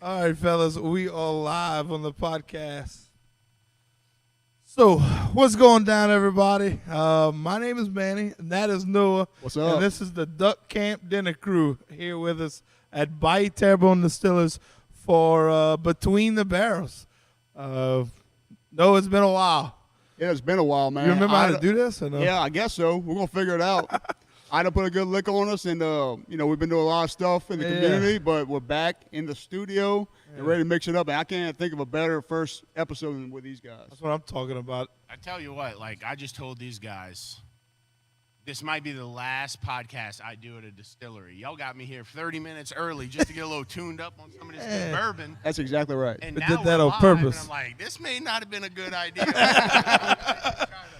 All right, fellas, we are live on the podcast. So, what's going down, everybody? My name is Manny, and that is Noah. What's up? And this is the Duck Camp Dinner Crew here with us at Bay Terrebonne Distillers for Between the Barrels. Noah, it's been a while. Yeah, it's been a while, man. You remember how to do this? Or no? Yeah, I guess so. We're going to figure it out. I done put a good lick on us, and, we've been doing a lot of stuff in the community, but we're back in the studio and ready to mix it up. And I can't think of a better first episode than with these guys. That's what I'm talking about. I tell you what, I just told these guys, this might be the last podcast I do at a distillery. Y'all got me here 30 minutes early just to get a little tuned up on some of this good bourbon. That's exactly right. And We now did that we're on live, purpose. And I'm like, this may not have been a good idea.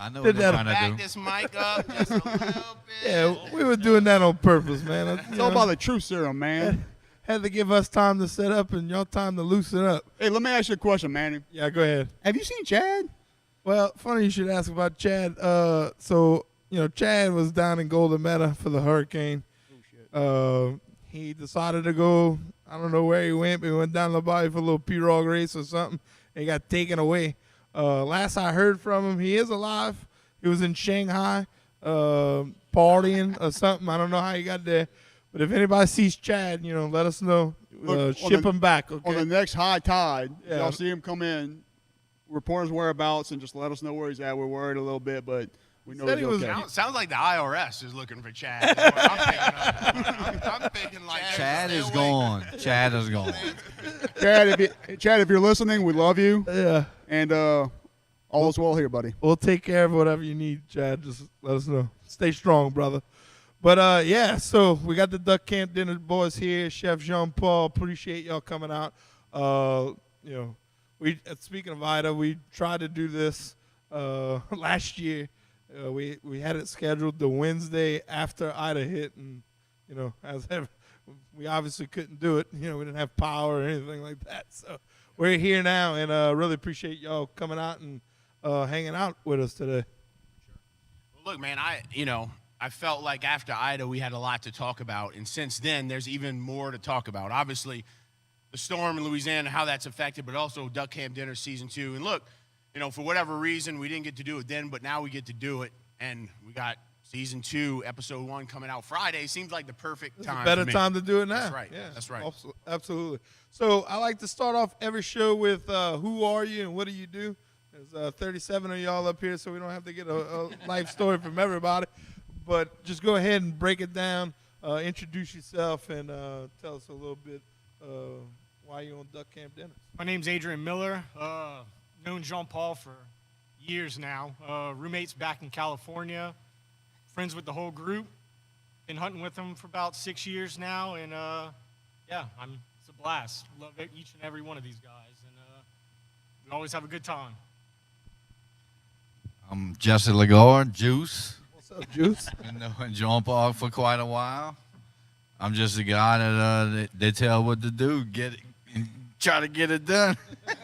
I know Did what they're that- trying to Back do. this mic up just a little bit. Yeah, we were doing that on purpose, man. It's all about the truth serum, man. Had to give us time to set up and y'all time to loosen up. Hey, let me ask you a question, Manny. Yeah, go ahead. Have you seen Chad? Well, funny you should ask about Chad. Chad was down in Golden Meta for the hurricane. He decided to go, I don't know where he went, but he went down to the body for a little pirogue race or something, and he got taken away. Last I heard from him, he is alive. He was in Shanghai partying or something. I don't know how he got there. But if anybody sees Chad, let us know. Look, Ship him back, okay? On the next high tide, Yeah. y'all see him come in, report his whereabouts, and just let us know where he's at. We're worried a little bit, but we know Said he's he was- okay. Sounds like the IRS is looking for Chad. Is what I'm thinking like Chad stay is away. gone. Chad is gone. Chad, if you're listening, we love you, Yeah. and all is well here, buddy. We'll take care of whatever you need, Chad. Just let us know. Stay strong, brother. But, so we got the Duck Camp Dinner boys here. Chef Jean Paul, appreciate y'all coming out. Speaking of Ida, we tried to do this last year. We had it scheduled the Wednesday after Ida hit, and, we obviously couldn't do it. We didn't have power or anything like that. So we're here now, and really appreciate y'all coming out and hanging out with us today. Well, look, man, I felt like after Ida we had a lot to talk about, and since then there's even more to talk about. Obviously, the storm in Louisiana, how that's affected, but also Duck Camp Dinner Season 2. And look, for whatever reason, we didn't get to do it then, but now we get to do it, and we got Season 2, Episode 1 coming out Friday. Seems like the perfect It's time. a better for me. time to do it now. That's right. Yeah, That's right. Absolutely. So I like to start off every show with who are you and what do you do? There's 37 of y'all up here, so we don't have to get a life story from everybody. But just go ahead and break it down, introduce yourself, and tell us a little bit why you're on Duck Camp Dinner. My name's Adrian Miller. Known Jean Paul for years now. Roommates back in California. Friends with the whole group. Been hunting with them for about 6 years now, and it's a blast. Love each and every one of these guys, and we always have a good time. I'm Jesse Lagarde, Juice. What's up, Juice? Been knowing Jean Paul for quite a while. I'm just a guy that they tell what to do, get it, and try to get it done. Doing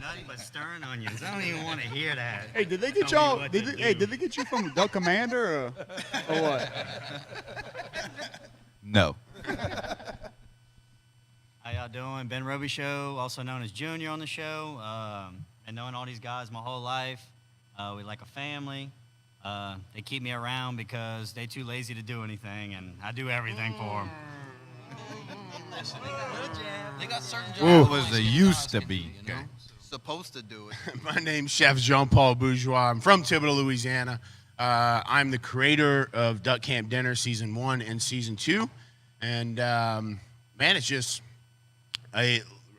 nothing but stirring onions. I don't even want to hear that. Hey, did they get Tell me y'all? what Did to they, hey, do. did they get you from Duck Commander or what? No. How y'all doing? Ben Roby Show, also known as Junior on the show. And knowing all these guys my whole life. We like a family. They keep me around because they too lazy to do anything, and I do everything for them. They got certain It jobs was that a you used guys to can be. do, you know? Supposed to do it. My name's Chef Jean Paul Bourgeois. I'm from Thibodaux, Louisiana. I'm the creator of Duck Camp Dinner Season 1 and Season 2. And, man, it's just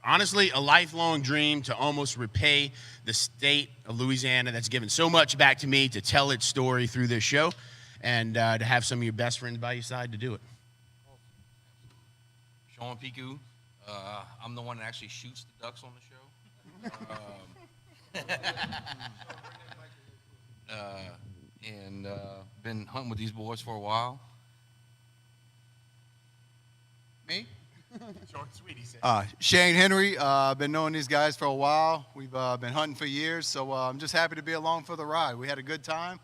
honestly a lifelong dream to almost repay the state of Louisiana that's given so much back to me, to tell its story through this show, and to have some of your best friends by your side to do it. Sean Piku. I'm the one that actually shoots the ducks on the show. And been hunting with these boys for a while. Me? Short and sweet, he said. Shane Henry, been knowing these guys for a while. We've been hunting for years, so I'm just happy to be along for the ride. We had a good time,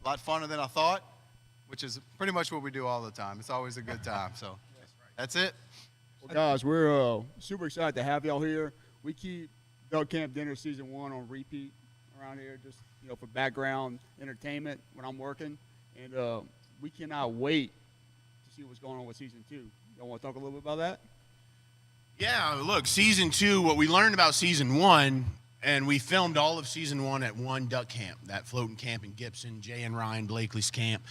a lot funner than I thought, which is pretty much what we do all the time. It's always a good time, so that's it. Well, guys, we're super excited to have y'all here. We keep Duck Camp Dinner Season 1 on repeat around here, just for background entertainment when I'm working. And we cannot wait to see what's going on with Season 2. Y'all want to talk a little bit about that? Yeah, look, Season 2, what we learned about Season 1, and we filmed all of Season 1 at one duck camp, that floating camp in Gibson, Jay and Ryan Blakely's camp.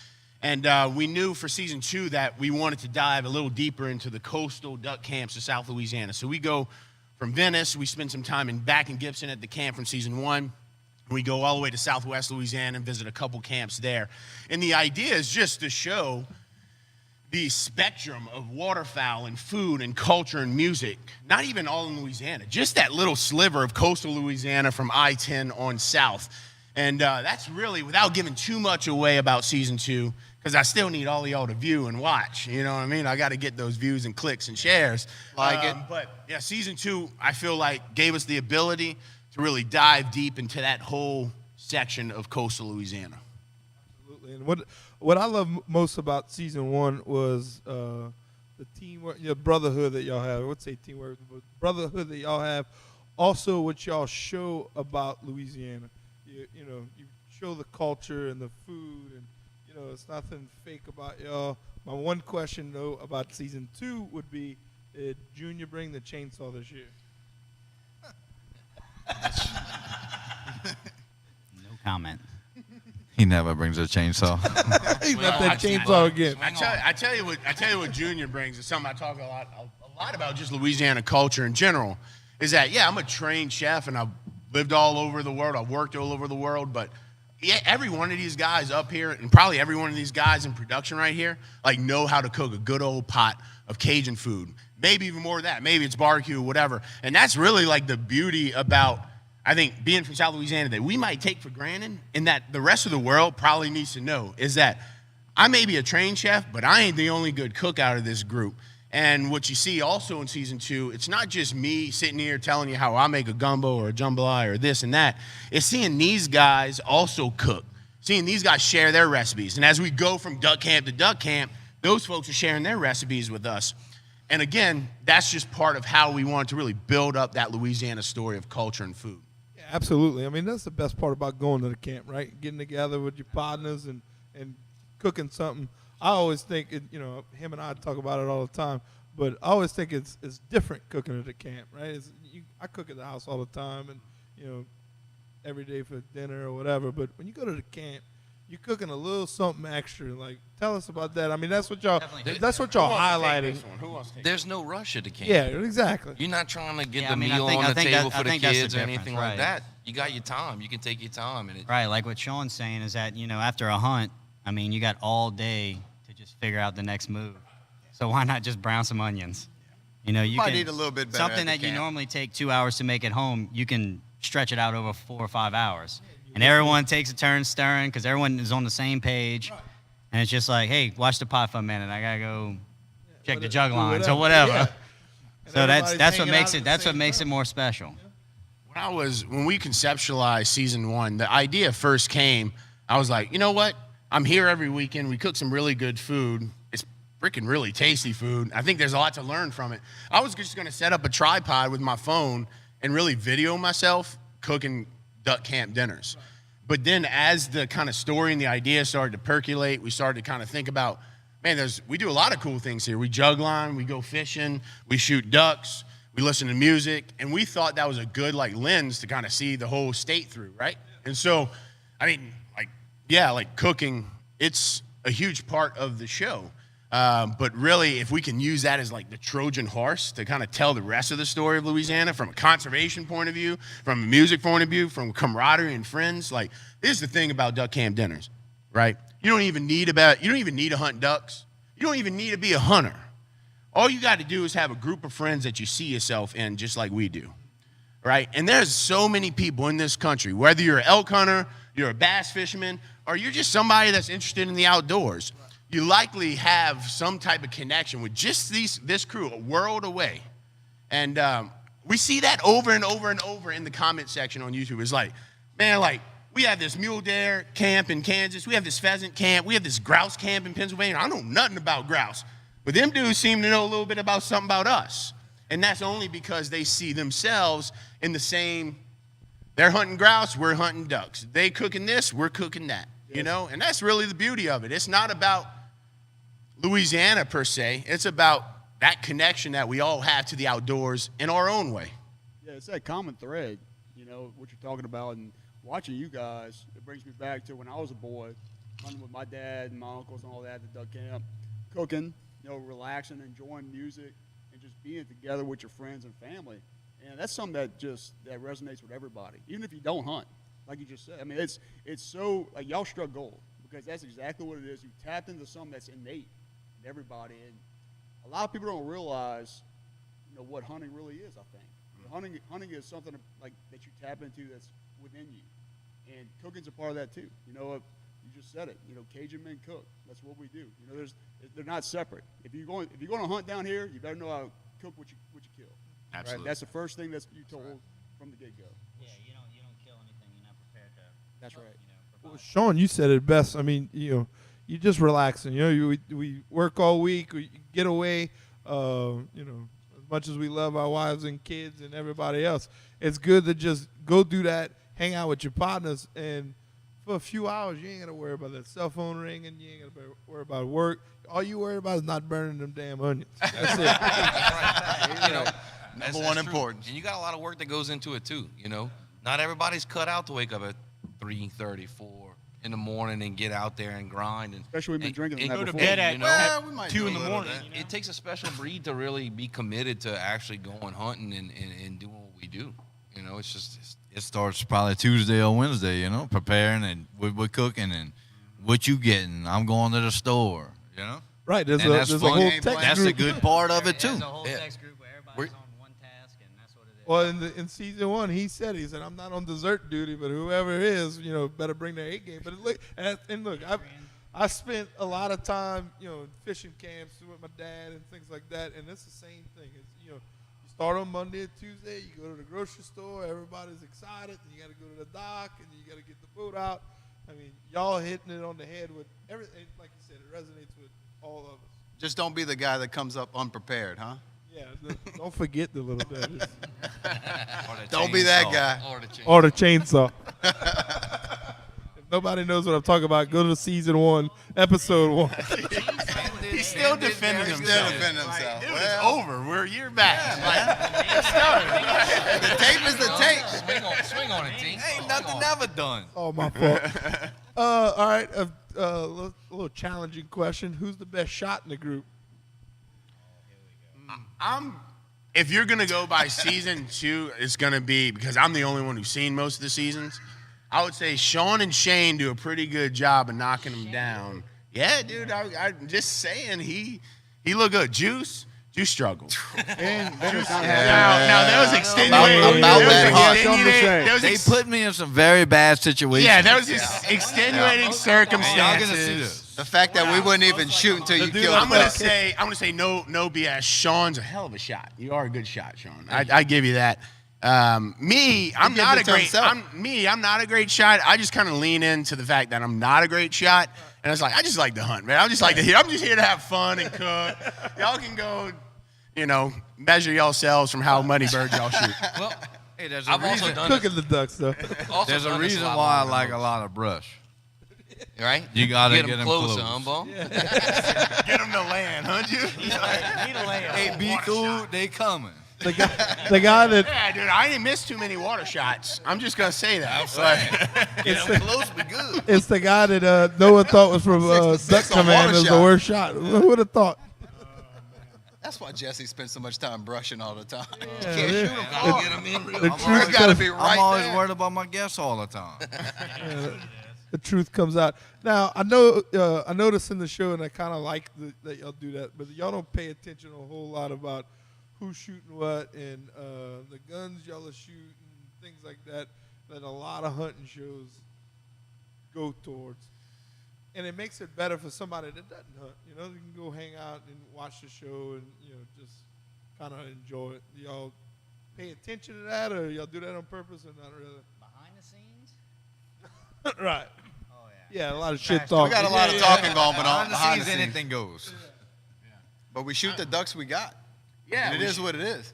And we knew for Season 2 that we wanted to dive a little deeper into the coastal duck camps of South Louisiana. So we go from Venice, we spend some time back in Gibson at the camp from Season 1. We go all the way to Southwest Louisiana and visit a couple camps there. And the idea is just to show the spectrum of waterfowl and food and culture and music, not even all in Louisiana, just that little sliver of coastal Louisiana from I-10 on south. And that's really, without giving too much away about Season 2, because I still need all of y'all to view and watch, you know what I mean? I got to get those views and clicks and shares. But yeah, Season 2, I feel like, gave us the ability to really dive deep into that whole section of coastal Louisiana. Absolutely. And what I love most about Season 1 was the teamwork, brotherhood that y'all have. I would say teamwork, but brotherhood that y'all have. Also, what y'all show about Louisiana. You show the culture and the food, and it's nothing fake about y'all. My one question though about Season 2 would be, did Junior bring the chainsaw this year? No comment. He never brings a chainsaw. He left that chainsaw again. I tell you what Junior brings is something I talk a lot about, just Louisiana culture in general. Is that I'm a trained chef and I've lived all over the world. I've worked all over the world, but every one of these guys up here, and probably every one of these guys in production right here, know how to cook a good old pot of Cajun food. Maybe even more of that. Maybe it's barbecue, whatever. And that's really the beauty about, I think, being from South Louisiana that we might take for granted, and that the rest of the world probably needs to know, is that I may be a trained chef, but I ain't the only good cook out of this group. And what you see also in Season 2, it's not just me sitting here telling you how I make a gumbo or a jambalaya or this and that. It's seeing these guys also cook, seeing these guys share their recipes. And as we go from duck camp to duck camp, those folks are sharing their recipes with us. And again, that's just part of how we want to really build up that Louisiana story of culture and food. Yeah, absolutely. I mean, that's the best part about going to the camp, right? Getting together with your partners and cooking something. I always think, him and I talk about it all the time, but I always think it's different cooking at the camp, right? I cook at the house all the time and, every day for dinner or whatever, but when you go to the camp, you're cooking a little something extra. Tell us about that. I mean, that's what y'all highlighted. There's no rush at the camp. Yeah, exactly. You're not trying to get the meal on the table for the kids or anything like that. You got your time. You can take your time. Right, like what Sean's saying is that, after a hunt, I mean, you got all day to just figure out the next move. So why not just brown some onions? You might need a little bit better something that you normally take 2 hours to make at home, you can stretch it out over 4 or 5 hours. And everyone takes a turn stirring because everyone is on the same page. And it's just like, hey, watch the pot for a minute. I got to go check the jug lines or whatever. Yeah. So that's what makes it more special. When we conceptualized Season 1, the idea first came, I was like, you know what? I'm here every weekend. We cook some really good food. It's freaking really tasty food. I think there's a lot to learn from it. I was just going to set up a tripod with my phone and really video myself cooking duck camp dinners. But then as the kind of story and the idea started to percolate, we started to kind of think about, man, we do a lot of cool things here. We jug line, we go fishing, we shoot ducks, we listen to music, and we thought that was a good lens to kind of see the whole state through, right? And so, I mean, cooking, it's a huge part of the show. But really, if we can use that as the Trojan horse to kind of tell the rest of the story of Louisiana from a conservation point of view, from a music point of view, from camaraderie and friends, here's the thing about duck camp dinners, right? You don't even need to hunt ducks. You don't even need to be a hunter. All you got to do is have a group of friends that you see yourself in, just like we do, right? And there's so many people in this country, whether you're an elk hunter, you're a bass fisherman, or you're just somebody that's interested in the outdoors. You likely have some type of connection with just this crew a world away. And we see that over and over and over in the comment section on YouTube. It's we have this mule deer camp in Kansas. We have this pheasant camp. We have this grouse camp in Pennsylvania. I know nothing about grouse. But them dudes seem to know a little bit about something about us. And that's only because they see themselves in the same, they're hunting grouse, we're hunting ducks. They cooking this, we're cooking that, you know? And that's really the beauty of it. It's not about Louisiana per se. It's about that connection that we all have to the outdoors in our own way. Yeah, it's that common thread, you know, what you're talking about. And watching you guys, it brings me back to when I was a boy, hunting with my dad and my uncles and all that at the duck camp, cooking, you know, relaxing, enjoying music, and just being together with your friends and family. And that's something that resonates with everybody, even if you don't hunt, like you just said. I mean, it's so, like, y'all struck gold, because that's exactly what it is. You tapped into something that's innate in everybody. And a lot of people don't realize, you know, what hunting really is, I think. Hunting is something like that you tap into that's within you. And cooking's a part of that too. You know, you just said it. You know, Cajun men cook. That's what we do. You know, they're not separate. If you're going to hunt down here, you better know how to cook what you kill. Absolutely. Right? That's the first thing that you told from the get-go. Yeah, you don't kill anything you're not prepared to. That's right. Well, Sean, you said it best. I mean, you know, you just relaxing. You know, we work all week. We get away. You know, as much as we love our wives and kids and everybody else, it's good to just go do that, hang out with your partners, and for a few hours, you ain't got to worry about that cell phone ringing. You ain't got to worry about work. All you worry about is not burning them damn onions. That's it. You know, Number one true. importance. And you got a lot of work that goes into it too. You know, not everybody's cut out to wake up at 3:30, 4 in the morning and get out there and grind. And Especially we've been drinking the and night go to before. bed at you know, Well, we might 2 do in a the little morning. bit. You know? it takes a special breed to really be committed to actually going hunting and doing what we do. You know, it's just It starts probably Tuesday or Wednesday, you know, preparing and we're cooking and what you getting. I'm going to the store, you know. Right. There's And a that's there's a fun. whole Game text plan. That's group. the good part of it There's too. a whole Yeah. text group where everybody's We're- on one task, and that's what it is. Well, in season 1, he said, I'm not on dessert duty, but whoever is, you know, better bring their A game. But look, I spent a lot of time, you know, in fishing camps with my dad and things like that, and it's the same thing. It's, you know, you start on Monday and Tuesday, you go to the grocery store, everybody's excited, and you got to go to the dock, and you got to get the boat out. I mean, y'all hitting it on the head with everything. Like you said, it resonates with all of us. Just don't be the guy that comes up unprepared, huh? Yeah, don't forget the little bit. Don't be that guy. Or the chainsaw. If nobody knows what I'm talking about, go to season 1, episode 1. He's still defending Still himself. defending himself. Dude, Well, it's over. We're a year back. the tape is the tape. Swing on it, team. Ain't nothing ever done. Oh, my fault. All right, a little challenging question. Who's the best shot in the group? If you're gonna go by season 2, it's gonna be, because I'm the only one who's seen most of the seasons, I would say Sean and Shane do a pretty good job of knocking them down. Yeah, dude, I'm just saying he looked good. Juice struggled. And Benner's not Now there was extenuating. About there was that hunt. extenuating- there was They ex- put me in some very bad situations. yeah, there was this extenuating Y'all gonna see circumstances. this. The fact that we wouldn't even shoot until you killed I'm the gonna buck. say no BS. Sean's a hell of a shot. You are a good shot, Sean. I give you that. Me, I'm gives not it a to great. himself. I'm not a great shot. I just kind of lean into the fact that I'm not a great shot, and it's like I just like to hunt, man. I'm just here to have fun and cook. Y'all can go, you know, measure yourselves from how many birds y'all shoot. Well, Hey, there's a I've also reason. done Cooking the ducks, though. also There's a done this reason lot why I longer like than a most. lot of brush. Right? You gotta get get 'em closer, close. huh, Bo? Get them to land, huh, you? Need a layup. Hey, be cool. They coming. The guy that Yeah, dude, I ain't missed too many water shots. I'm just gonna say that. Get them close, be good. it's the guy that Noah thought was from 6 to Duck 6 on Command water as the shot. worst shot. Who would have thought? That's why Jesse spends so much time brushing all the time. Yeah, Can't yeah. shoot him. Gotta get 'em in real The hard. truth It's got to comes- be right I'm always there. worried about my guests all the time. the truth comes out. Now I know I noticed in the show, and I kind of like that y'all do that, but y'all don't pay attention a whole lot about who's shooting what and the guns y'all are shooting, things like that. That a lot of hunting shows go towards, and it makes it better for somebody that doesn't hunt. You know, you can go hang out and watch the show, and you know, just kind of enjoy it. Do y'all pay attention to that, or y'all do that on purpose, or not really? Behind the scenes? Right. Oh, yeah. Yeah, a lot of shit Trash talk. We got a lot of talking going on Behind the behind scenes, the scenes. anything goes. But we shoot the ducks we got. Yeah, And it is what it is.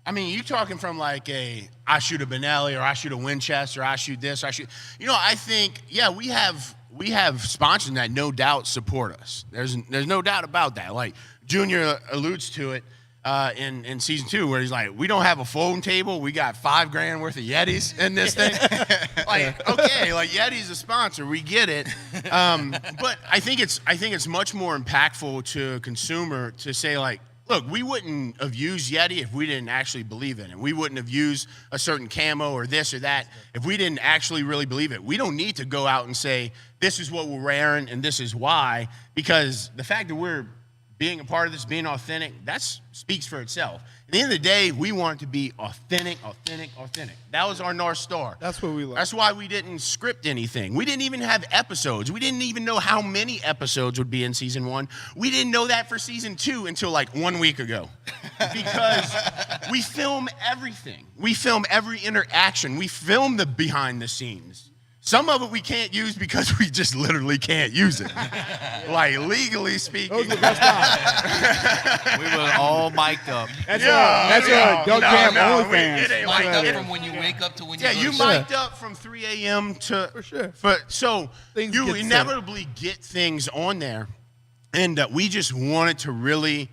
I mean, you talking from like I shoot a Benelli or I shoot a Winchester, I shoot this, I shoot. I think we have sponsors that no doubt support us. There's no doubt about that. Like Junior alludes to it in season 2, where he's like, we don't have a folding table, we got $5,000 worth of Yetis in this thing. Like, okay, like Yeti's a sponsor, we get it. But I think it's much more impactful to a consumer to say like, look, we wouldn't have used Yeti if we didn't actually believe in it. We wouldn't have used a certain camo or this or that if we didn't actually really believe it. We don't need to go out and say, this is what we're wearing and this is why, because the fact that we're being a part of this, being authentic, that speaks for itself. At the end of the day, we want it to be authentic. That was our North Star. That's what we like. That's why we didn't script anything. We didn't even have episodes. We didn't even know how many episodes would be in season 1. We didn't know that for season 2 until like 1 week ago. Because we film everything. We film every interaction. We film the behind the scenes. Some of it we can't use because we just literally can't use it. Like, legally speaking. Those are the best times. We were all mic'd up. That's Doug Camp OnlyFans. It ain't Mic'd like up that. from when you wake up to when you Yeah, go you to sleep. mic'd up from 3 a.m. to... For sure. So Things you get set. inevitably get things on there. And we just wanted to really...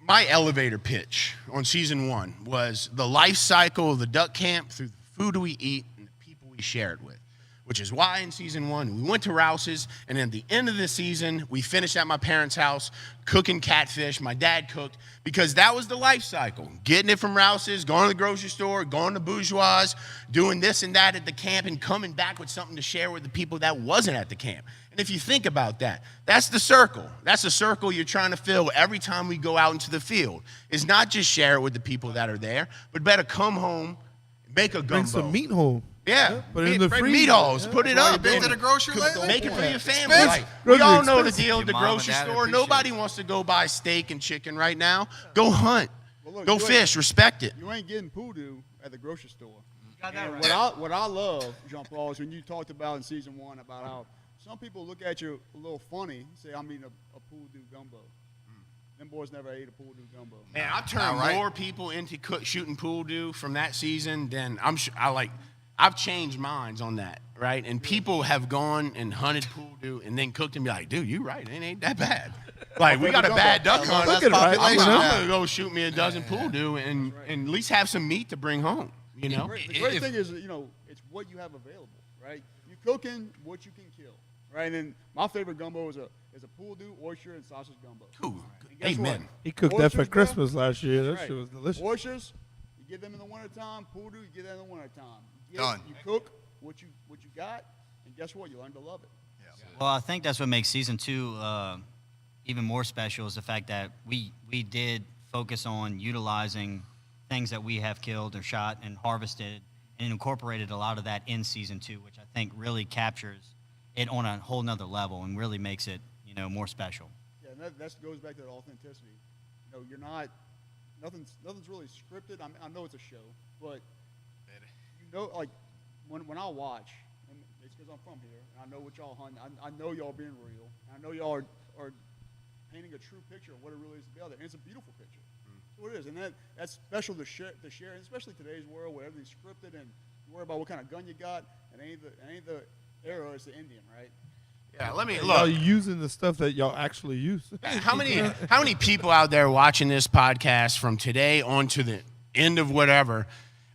My elevator pitch on season 1 was the life cycle of the duck camp through the food we eat and the people we share it with. Which is why in season 1, we went to Rouse's, and at the end of the season, we finished at my parents' house cooking catfish. My dad cooked, because that was the life cycle. Getting it from Rouse's, going to the grocery store, going to Bourgeois, doing this and that at the camp, and coming back with something to share with the people that wasn't at the camp. And if you think about that, that's the circle. That's the circle you're trying to fill every time we go out into the field. It's not just share it with the people that are there, but better come home, make a gumbo. Bring some meat home. Yeah, Put it in the bring freezer. meatballs, put it up. Been to the grocery lately? Make it for your family. Expensive. Like, we all know the Expensive. deal at the Your mom and grocery dad store. appreciate Nobody it. wants to go buy steak and chicken right now. Go hunt. Well, look, Go you fish. Respect it. You ain't getting poodoo at the grocery store. Got that And right. what I love, Jean Paul, is when you talked about in season 1 about how some people look at you a little funny, say, I'm eating a poodoo gumbo. Them boys never ate a poodoo gumbo. Man, I've turned right. more people into shooting pool do from that season than I've changed minds on that, right? And people have gone and hunted pool do and then cooked and be like, dude, you right, it ain't that bad. Like, we got a bad duck hunt. That's Look at it, right? population I'm now. gonna go shoot me a dozen pool do and at least have some meat to bring home. You know? The great thing is, it's what you have available, right? You cooking what you can kill, right? And then my favorite gumbo is a pool do, oyster, and sausage gumbo. Ooh, And guess amen. what? He cooked that for Oysters, bro. Christmas last year. That Right. shit was delicious. Oysters, you get them in the wintertime. Pool do, you get that in the wintertime. Done. You cook what you got, and guess what? You learn to love it. Well, I think that's what makes season 2 even more special, is the fact that we did focus on utilizing things that we have killed or shot and harvested, and incorporated a lot of that in season 2, which I think really captures it on a whole nother level and really makes it more special. Yeah, and that goes back to that authenticity. You're not nothing's really scripted. I know it's a show, but like when I watch, and it's because I'm from here, and I know what y'all hunt. I know y'all being real. And I know y'all are painting a true picture of what it really is to be out there, and it's a beautiful picture. That's what it is, and that's special to share, and especially today's world where everything's scripted and you worry about what kind of gun you got, and ain't the arrow, it's the Indian, right? Yeah, let me Y'all look. using the stuff that y'all actually use. How many people out there watching this podcast from today on to the end of whatever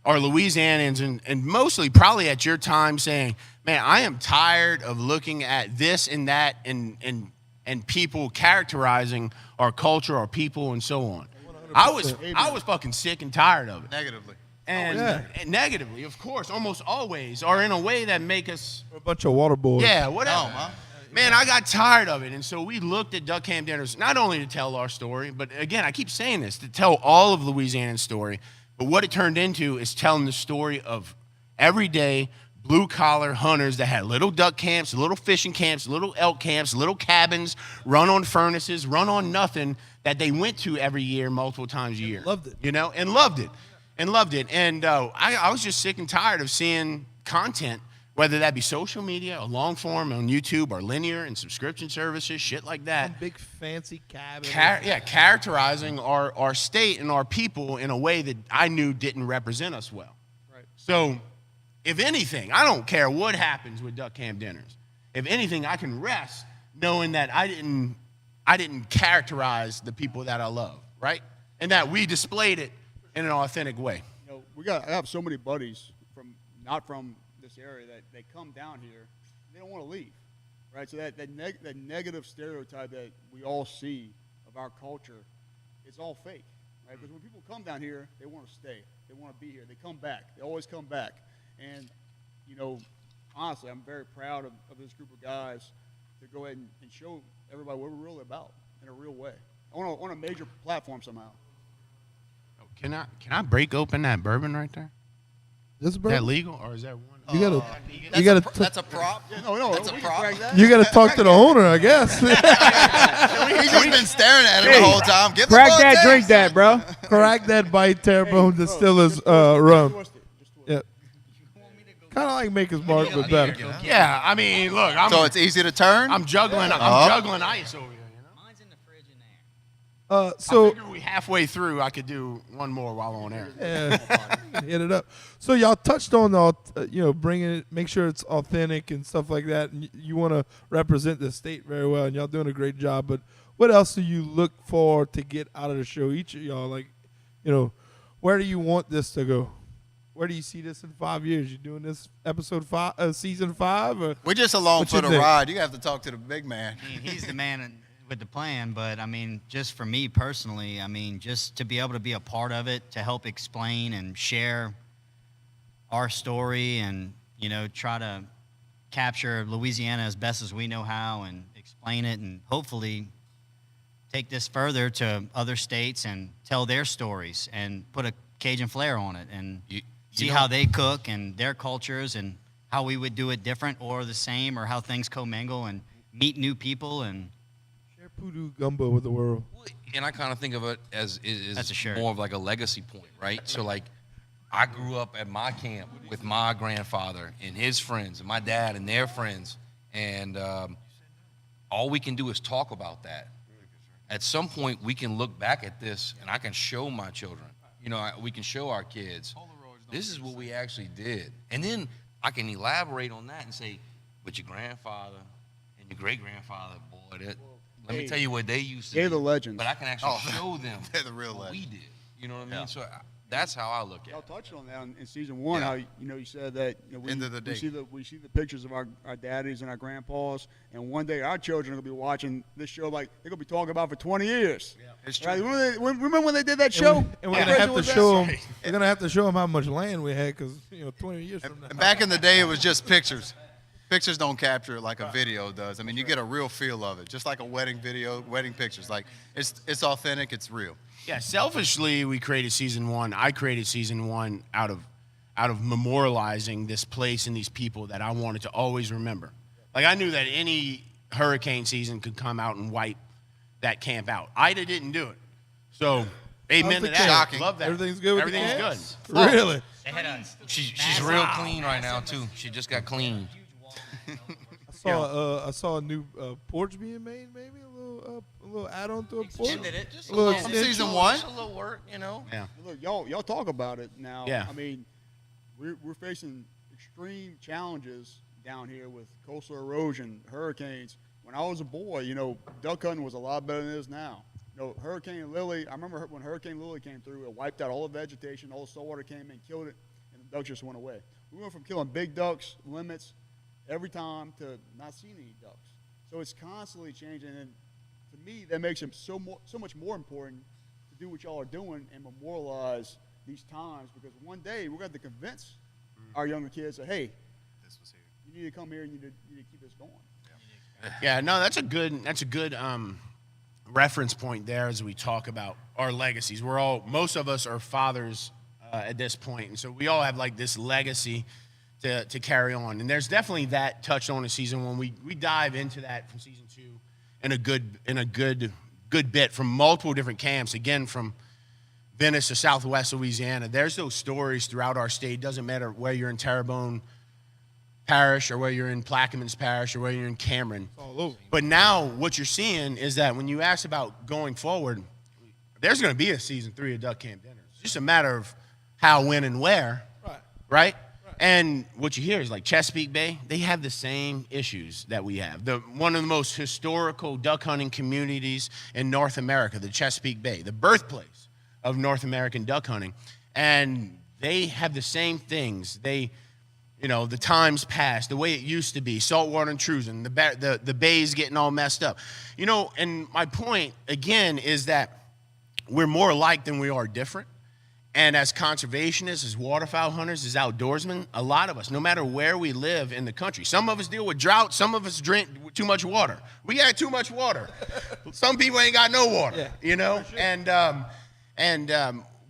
are Louisianans and mostly probably at your time saying, man, I am tired of looking at this and that and people characterizing our culture, our people, and so on. I was fucking sick and tired of it. Negatively. And negatively, of course, almost always, are in a way that make us, A bunch of water boys. yeah, whatever. No, huh? Man, I got tired of it. And so we looked at Duck Camp Dinners, not only to tell our story, but again, I keep saying this, to tell all of Louisiana's story. But what it turned into is telling the story of everyday blue-collar hunters that had little duck camps, little fishing camps, little elk camps, little cabins, run on furnaces, run on nothing, that they went to every year, multiple times a year. loved it. And loved it. And I was just sick and tired of seeing content whether that be social media or long form on YouTube or linear and subscription services, shit like that. Some big fancy cabin. Characterizing our state and our people in a way that I knew didn't represent us well. Right. So, if anything, I don't care what happens with Duck Camp dinners. If anything, I can rest knowing that I didn't characterize the people that I love, right? And that we displayed it in an authentic way. You know, I have so many buddies not from this area that they come down here, they don't want to leave, right? So that negative stereotype that we all see of our culture, it's all fake, right? Because when people come down here, they want to stay, they want to be here, they come back, they always come back, and you know, honestly, I'm very proud of this group of guys to go ahead and show everybody what we're really about in a real way, on a major platform somehow. Oh, can I break open that bourbon right there? This Is bourbon? that legal or is that one? You gotta. That's a prop. No, That's a we can prop. crack that. You gotta talk to the owner, I guess. He's just been staring at him the whole time. Get the Crack fuck that, down. drink that, bro. Crack that bite, Terrebonne Distillers rum. Twist it. Just twist it. Yeah. Kind of like Maker's Mark, but better. Yeah, I mean, look, So it's easy to turn. I'm juggling ice over here. Mine's in the fridge in there. I So figure we halfway through, I could do one more while on air. hit it up. So y'all touched on bringing it, make sure it's authentic and stuff like that. And you want to represent the state very well, and y'all doing a great job. But what else do you look for to get out of the show? Each of y'all, like, where do you want this to go? Where do you see this in 5 years? You doing this episode 5, season 5? Or We're just along what for you the think? ride. You have to talk to the big man. I mean, he's the man with the plan, but I mean, just for me personally, I mean, just to be able to be a part of it, to help explain and share our story and, try to capture Louisiana as best as we know how and explain it and hopefully take this further to other states and tell their stories and put a Cajun flair on it and see how they cook and their cultures and how we would do it different or the same or how things commingle and meet new people and share Poodoo Gumbo with the world. And I kind of think of it as That's a shirt. more of like a legacy point, right? So like, I grew up at my camp with my grandfather and his friends, and my dad and their friends, and all we can do is talk about that. At some point, we can look back at this, and I can show my children. We can show our kids. This is what we actually did, and then I can elaborate on that and say, "But your grandfather and your great grandfather, boy, let me tell you what they used to do." They're the legends. But I can actually show them They're the real what we legends. did. You know what I mean? So that's how I look at Y'all it. touched on that in season 1. Yeah. How you said that End of the day. we see the pictures of our daddies and our grandpas, and one day our children are gonna be watching this show like they're gonna be talking about for 20 years. Yeah. It's true. Right? Remember when they did that show? And we're How gonna crazy have to was that? show them. We're gonna have to show them how much land we had, because 20 years from now. And back in the day, it was just pictures. Pictures don't capture it like a video does. I mean, you get a real feel of it, just like a wedding video, wedding pictures. Like it's authentic, it's real. Yeah, selfishly, we created season 1. I created season 1 out of memorializing this place and these people that I wanted to always remember. Like, I knew that any hurricane season could come out and wipe that camp out. Ida didn't do it. So, amen to that. Shocking. Love that. Everything's good with the Everything's camp? good. Really? they had a She's real clean right now too. She just got clean. I saw a new porch being made, maybe a little add-on to a porch. Extended it. Just A little little- extension. Season 1. Just a little work, Yeah. Look, y'all talk about it now. Yeah. I mean, we're facing extreme challenges down here with coastal erosion, hurricanes. When I was a boy, duck hunting was a lot better than it is now. Hurricane Lily, I remember when Hurricane Lily came through, it wiped out all the vegetation, all the saltwater came in, killed it, and the ducks just went away. We went from killing big ducks, limits, every time to not seeing any ducks. So it's constantly changing, and to me, that makes it so much more important to do what y'all are doing and memorialize these times, because one day we're going to convince our younger kids that, hey, you need to come here and you need to keep this going. Yeah, no, that's a good reference point there as we talk about our legacies. Most of us are fathers at this point, and so we all have like this legacy to carry on. And there's definitely that touched on in season 1. We dive into that from season 2 in a good bit from multiple different camps. Again, from Venice to Southwest Louisiana. There's those stories throughout our state. Doesn't matter where you're in Terrebonne, Parish or whether you're in Plaquemines Parish or whether you're in Cameron. All over. But now what you're seeing is that when you ask about going forward, there's going to be a season 3 of Duck Camp Dinners. It's just a matter of how, when, and where, right? And what you hear is like Chesapeake Bay, they have the same issues that we have. One of the most historical duck hunting communities in North America, the Chesapeake Bay, the birthplace of North American duck hunting. And they have the same things. The times past, the way it used to be, saltwater intrusion, the bays getting all messed up. And my point, again, is that we're more alike than we are different. And as conservationists, as waterfowl hunters, as outdoorsmen, a lot of us, no matter where we live in the country, some of us deal with drought, some of us drink too much water. We got too much water. Some people ain't got no water, Sure.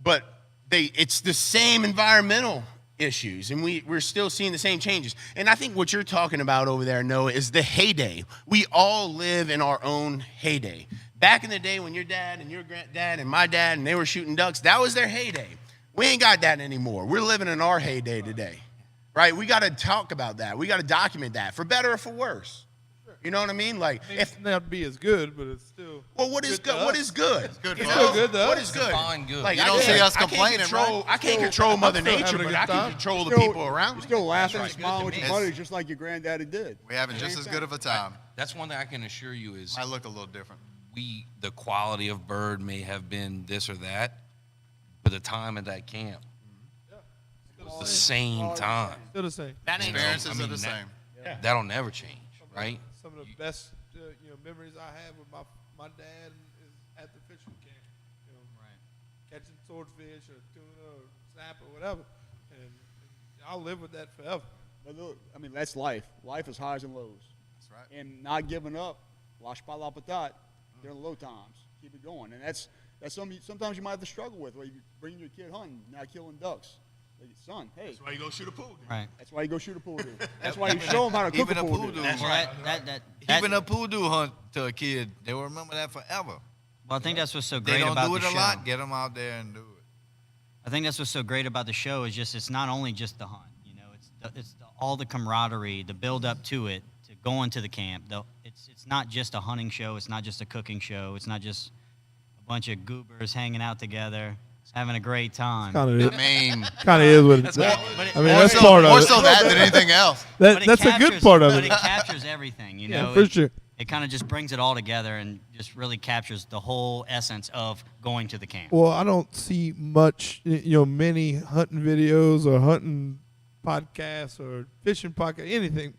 But it's the same environmental issues, and we're still seeing the same changes. And I think what you're talking about over there, Noah, is the heyday. We all live in our own heyday. Back in the day when your dad and your granddad and my dad, and they were shooting ducks, that was their heyday. We ain't got that anymore. We're living in our heyday today, right? We got to talk about that. We got to document that, for better or for worse. You know what I mean? Like, It's not be as good, but it's still. Well, what is good? What is good? It's good It's for still us. good to What us. is good? Define good. Like, You don't see us I can't complaining, control, right? I can't control Mother still Nature, having a but good I can time. control the Still- people around You're me. still laughing and That's right. smiling with Good your to me. buddies just like your granddaddy did. We're having just as good of a time. That's one thing I can assure you is Might look a little different. the quality of bird may have been this or that, but the time at that camp was the same time. Still the same. That ain't Experiences I mean, are the same. That'll never change, right? Some of the best memories I have with my dad is at the fishing camp. Catching swordfish or tuna or snapper or whatever, and I'll live with that forever. But look, I mean, that's life. Life is highs and lows. That's right. And not giving up, wash pa la patat, during the low times. Keep it going. And that's something sometimes you might have to struggle with, where you bring your kid hunting, now killing ducks. Like, son, hey, That's why you go shoot a pool. Right. that's why you go shoot a pool dude. That's why you show them how to cook Even a a pool pool dude. dude. That's right. Even a poodoo hunt to a kid, they will remember that forever. Well, I think that's what's so They great don't about do it the a show. lot. Get them out there and do it. I think that's what's so great about the show is just it's not only just the hunt. It's all the camaraderie, the build up to it, to going to the camp. It's not just a hunting show. It's not just a cooking show. It's not just a bunch of goobers hanging out together, having a great time. Kind of I mean, is what it's. But I mean, that's part of more it. so that than anything else. But it That's a good captures- part of But it. it captures everything, Yeah, for sure. It kind of just brings it all together and just really captures the whole essence of going to the camp. Well, I don't see much, many hunting videos or hunting podcasts or fishing podcast, anything.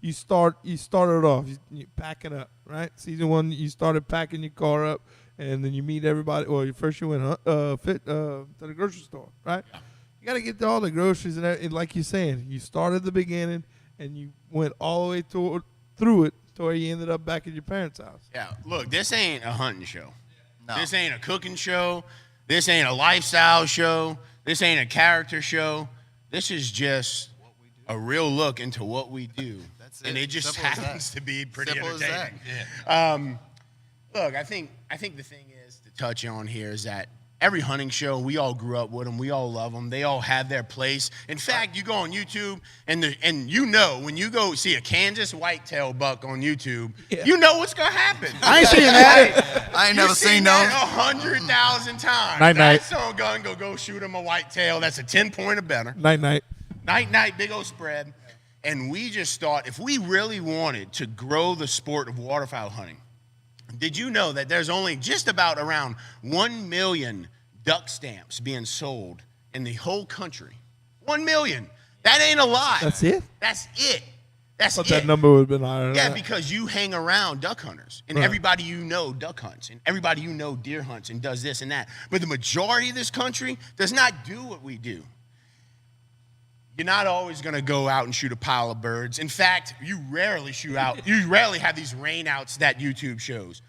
You started off, you packing up, right? Season 1, you started packing your car up, and then you meet everybody. Well, first you went to the grocery store, right? Yeah. You got to get to all the groceries and everything. Like you're saying, you started at the beginning and you went all the way through it to where you ended up back at your parents' house. Yeah, look, this ain't a hunting show. No. This ain't a cooking show. This ain't a lifestyle show. This ain't a character show. This is just a real look into what we do. That's And it. it just Simple as happens that. to be pretty Simple as that. entertaining. Look, I think the thing is to touch on here is that every hunting show, we all grew up with them. We all love them. They all have their place. In fact, you go on YouTube, and when you go see a Kansas whitetail buck on YouTube, you know what's going to happen. I ain't seeing that. I ain't never seen those. 100,000 times. Night, night. That's so gun go shoot him a whitetail. That's a 10-point or better. Night. Night, big old spread. And we just thought if we really wanted to grow the sport of waterfowl hunting, did you know that there's only just about around 1 million duck stamps being sold in the whole country? 1 million. That ain't a lot. That's it? That's it. That's But it. that number would have been higher than Yeah, that. because you hang around duck hunters, and Right. everybody you know duck hunts, and everybody you know deer hunts and does this and that. But the majority of this country does not do what we do. You're not always going to go out and shoot a pile of birds. In fact, you rarely have these rainouts that YouTube shows.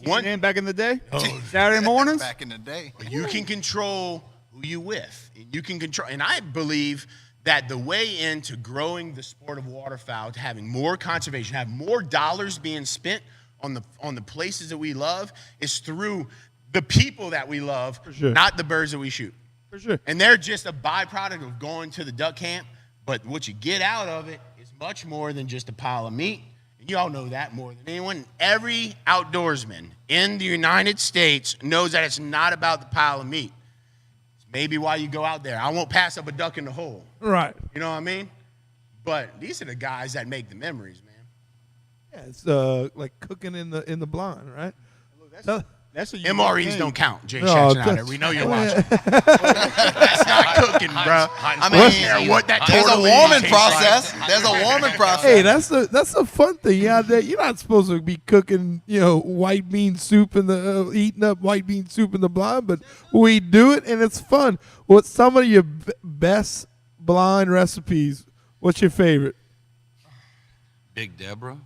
One back in the day, Oh. Saturday mornings. Back in the day. You can control who you with. You can control, and I believe that the way into growing the sport of waterfowl, to having more conservation, have more dollars being spent on the places that we love, is through the people that we love, sure. not the birds that we shoot. For sure. And they're just a byproduct of going to the duck camp. But what you get out of it is much more than just a pile of meat. And you all know that more than anyone. Every outdoorsman in the United States knows that it's not about the pile of meat. It's maybe why you go out there. I won't pass up a duck in the hole. Right. You know what I mean? But these are the guys that make the memories, man. Yeah, it's like cooking in the blind, right? That's a MREs don't count, Jay No, Shackson out there. that's- We know you're watching. That's not cooking, bro. I mean, What that there's a tortellini warming tastes process. like. There's a warming process. Hey, that's a fun thing out there. You're not supposed to be cooking, white bean soup in the eating up white bean soup in the blind, but we do it and it's fun. What's some of your best blind recipes? What's your favorite? Big Deborah.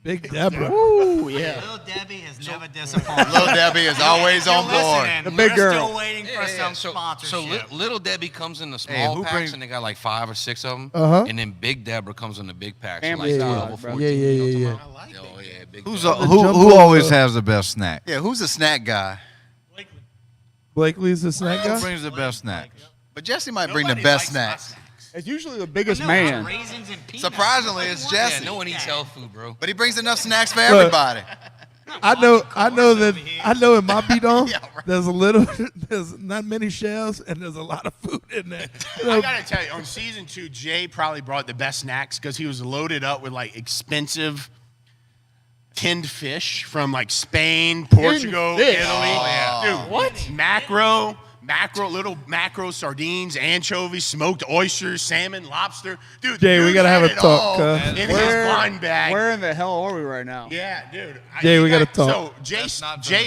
Big Deborah. Ooh, yeah. Little Debbie has never disappointed. Little Debbie is always on board. The big We're girl. still waiting for some sponsorship. Little Debbie comes in the small who packs, brings- and they got like 5 or 6 of them. Uh-huh. And then Big Deborah comes in the big packs, Family like style, 12 or bro. 14. Yeah, you know what yeah, I'm talking about? Oh, yeah, Big Who's Deborah. who jumbo, always has the best snack? Yeah, who's a snack guy? Blakely's the snack Who guy. brings the best snacks? But Jesse might bring the best snacks. It's usually the biggest No, man. raisins and peanuts. Surprisingly, it's Nobody wants Jesse. Yeah, no one eats that. health food, bro. But he brings enough snacks for Look. everybody. I know that I know in my bidon Yeah, right. there's not many shells and there's a lot of food in there. I gotta tell you, on season 2, Jay probably brought the best snacks because he was loaded up with like expensive tinned fish from like Spain, Portugal, fish? Italy. Oh, yeah. Dude, what? Little macro, sardines, anchovies, smoked oysters, salmon, lobster. Dude, Jay, we dude gotta have had a it talk, all cuz. in his blind bag. Where in the hell are we right now? Yeah, dude. Jay, we gotta So talk. Jay, That's not Jay